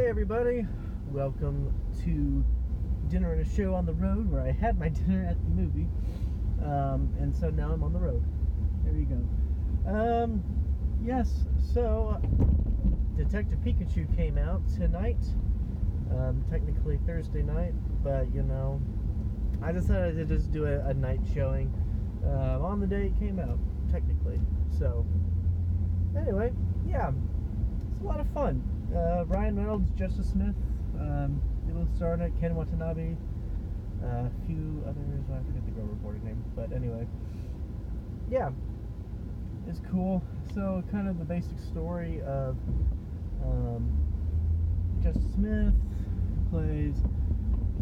Hey everybody, welcome to Dinner and a Show on the Road, where I had my dinner at the movie, and so now I'm on the road. There you go. Yes, so Detective Pikachu came out tonight, technically Thursday night, but I decided to just do a night showing on the day it came out, technically. So, anyway, yeah, it's a lot of fun. Ryan Reynolds, Justice Smith, Dylan Starnet, Ken Watanabe, a few others. I forget the girl reporter name, but anyway, yeah, it's cool. So, kind of the basic story of Justice Smith plays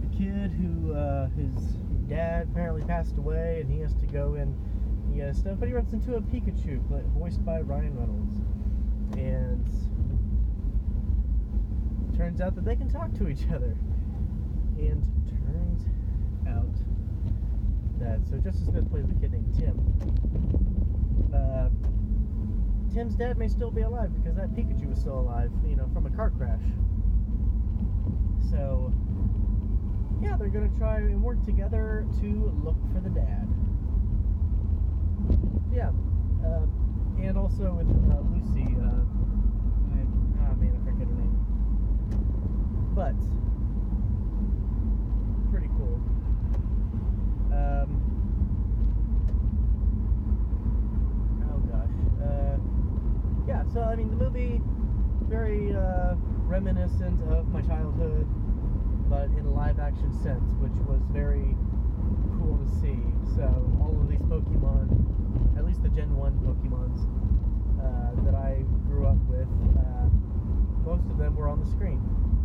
a kid who his dad apparently passed away, and he has to go and stuff. But he runs into a Pikachu, voiced by Ryan Reynolds, and turns out that they can talk to each other. And turns out that Justice Smith plays a kid named Tim. Tim's dad may still be alive because that Pikachu was still alive, from a car crash. So yeah, they're gonna try and work together to look for the dad. Yeah, and also with Lucy. I forget her name. But pretty cool. Yeah, so I mean, the movie very reminiscent of my childhood, but in a live action sense, which was very cool to see. So all of these Pokemon, at least the Gen 1 Pokemons that I grew up with, most of them were on the screen.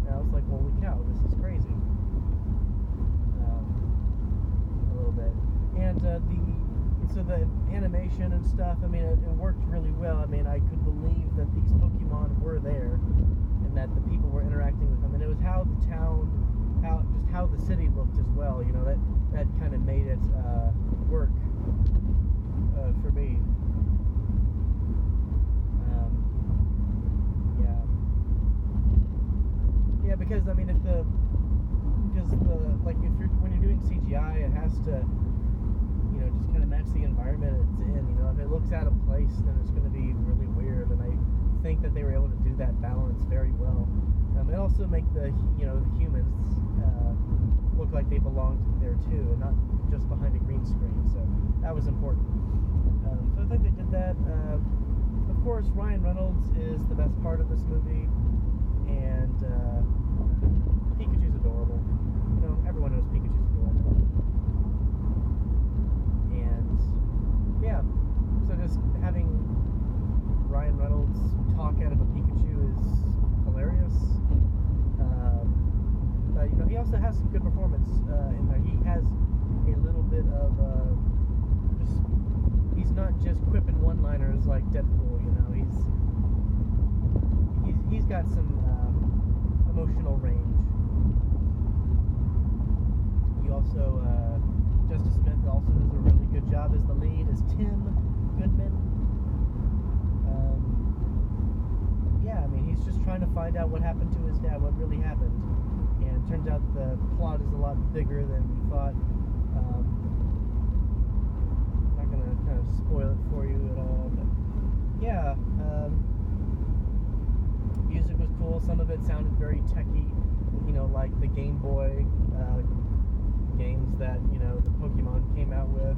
And I was like, holy cow, this is crazy. A little bit. And so the animation and stuff, I mean, it worked really well. I mean, I could believe that these Pokemon were there and that the people were interacting with them. And it was how the town, how the city looked as well, that kind of made it work for me. Yeah, because I mean, when you're doing CGI, it has to, just kind of match the environment it's in. If it looks out of place, then it's going to be really weird. And I think that they were able to do that balance very well. And also make the humans look like they belonged there too, and not just behind a green screen. So that was important. So I think they did that. Of course, Ryan Reynolds is the best part of this movie, and Pikachu's adorable. Everyone knows Pikachu's adorable. And yeah, so just having Ryan Reynolds talk out of a Pikachu is hilarious. But he also has some good performance in there. He has a little bit of he's not just quipping one-liners like Deadpool. He's got some emotional range. He also Justice Smith also does a really good job as the lead, as Tim Goodman. Yeah, I mean, he's just trying to find out what happened to his dad, what really happened. And it turns out the plot is a lot bigger than we thought. I'm not going to kind of spoil it for you at all, but yeah, music was cool. Some of it sounded very techy, like the Game Boy games that, the Pokemon came out with.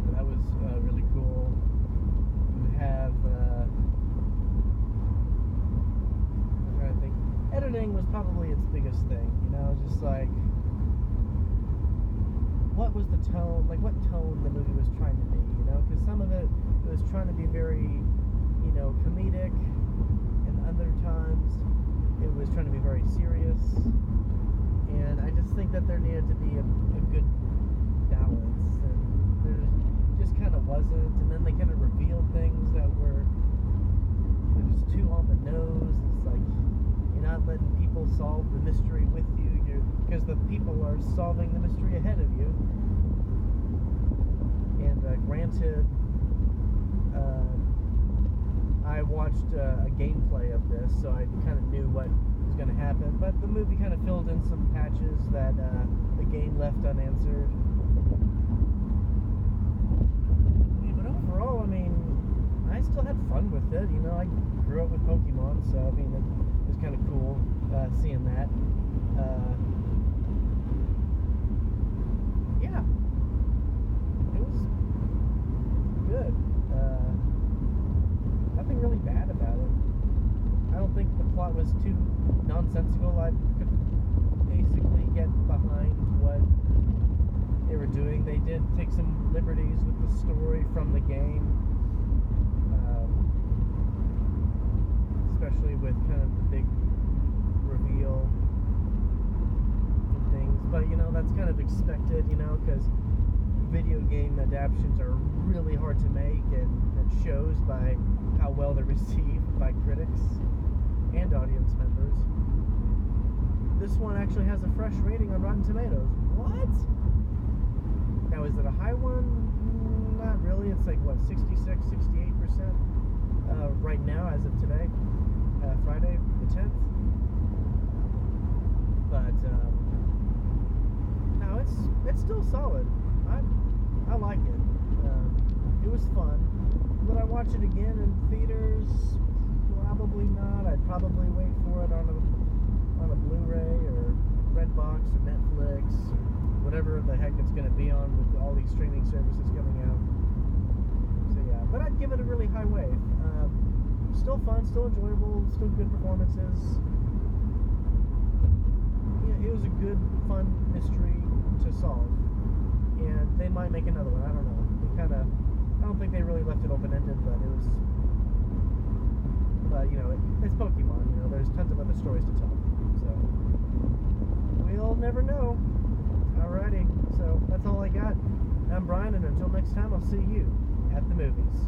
So that was really cool. You have, I'm trying to think, editing was probably its biggest thing, just like, what was the tone, like what tone the movie was trying to be, because some of it was trying to be very, comedic, and other times it was trying to be very serious, and I just think that there needed to be a good balance, and there just kind of wasn't, and then they kind of revealed things that were just too on the nose. It's like, you're not letting people solve the mystery with you, because the people are solving the mystery ahead of you. And granted, I watched a gameplay of this, so I kind of knew what was going to happen. But the movie kind of filled in some patches that the game left unanswered. Yeah, but overall, I mean, I still had fun with it. You know, I grew up with Pokemon, so I mean, it was kind of cool seeing that. Yeah, it was good. Nothing really bad about it. I don't think the plot was too nonsensical. I could basically get behind what they were doing. They did take some liberties with the story from the game, especially with kind of the big reveal and things. But, you know, that's kind of expected, you know, because video game adaptations are really hard to make, and it shows by how well they're received by critics and audience members. This one actually has a fresh rating on Rotten Tomatoes. What? Now, is it a high one? Not really. It's like, what, 66, 68% right now as of today, Friday the 10th. But no, it's still solid. I like it. It was fun. Would I watch it again in theaters? Probably not. I'd probably wait for it on a Blu-ray or Redbox or Netflix or whatever the heck it's going to be on with all these streaming services coming out. So yeah, but I'd give it a really high wave. Still fun, still enjoyable, still good performances. Yeah, it was a good, fun mystery to solve. And they might make another one. I don't know. I don't think they really left it open-ended, but it was. But you know, it's Pokemon. You know, there's tons of other stories to tell. So we'll never know. Alrighty. So that's all I got. I'm Brian, and until next time, I'll see you at the movies.